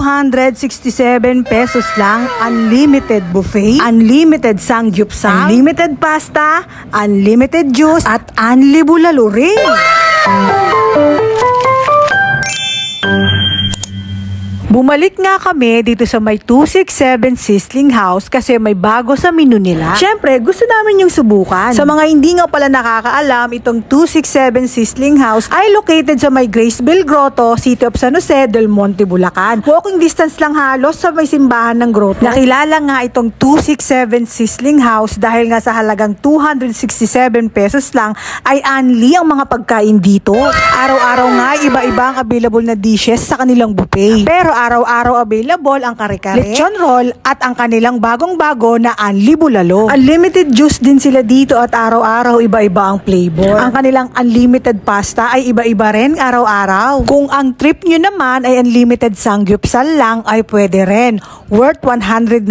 267 pesos lang, unlimited buffet, unlimited sangyupsal, unlimited pasta, unlimited juice, at unli bulalo rin. Bumalik nga kami dito sa may 267 Sizzling House kasi may bago sa menu nila. Syempre, gusto namin yung subukan. Sa mga hindi nga pala nakakaalam, itong 267 Sizzling House ay located sa may Graceville Grotto, City of San Jose, Del Monte, Bulacan. Walking distance lang halos sa may simbahan ng grotto. Nakilala nga itong 267 Sizzling House dahil nga sa halagang 267 pesos lang ay unli ang mga pagkain dito. Araw-araw nga iba-iba ang available na dishes sa kanilang buffet. Pero araw-araw available ang kare-kare, lechon roll at ang kanilang bagong-bago na unli bulalo. Unlimited juice din sila dito at araw-araw iba-iba ang flavor. Ang kanilang unlimited pasta ay iba-iba rin araw-araw. Kung ang trip nyo naman ay unlimited sangyupsal lang ay pwede rin. Worth 199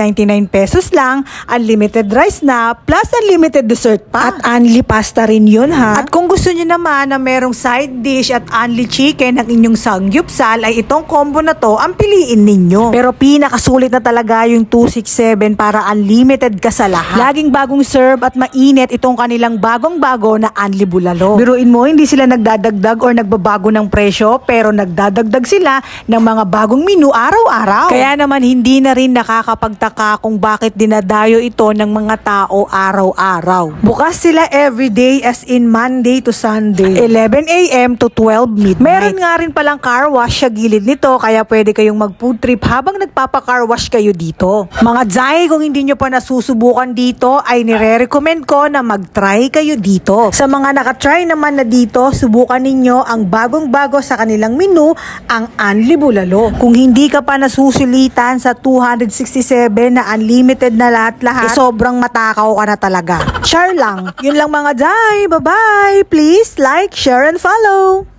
pesos lang, unlimited rice na, plus unlimited dessert pa. At unli pasta rin yun ha. At kung gusto nyo naman na merong side dish at unli chicken ang inyong sangyupsal ay itong combo na to ang piliin ninyo. Pero pinakasulit na talaga yung 267 para unlimited ka sa lahat. Laging bagong serve at mainit itong kanilang bagong-bago na unli bulalo. Biruin mo, hindi sila nagdadagdag or nagbabago ng presyo pero nagdadagdag sila ng mga bagong menu araw-araw. Kaya naman hindi na rin nakakapagtaka kung bakit dinadayo ito ng mga tao araw-araw. Bukas sila everyday as in Monday to Sunday, 11 AM to 12 midnight. Meron nga rin palang car wash sa gilid nito kaya pwede kayong mag-food trip habang nagpapa-car wash kayo dito. Mga Jai, kung hindi nyo pa nasusubukan dito, ay nire-recommend ko na mag-try kayo dito. Sa mga nakatry naman na dito, subukan ninyo ang bagong-bago sa kanilang menu, ang unli bulalo. Kung hindi ka pa nasusulitan sa 267 na unlimited na lahat-lahat, sobrang matakaw ka na talaga. Char lang. Yun lang mga Jai. Bye-bye. Please like, share, and follow.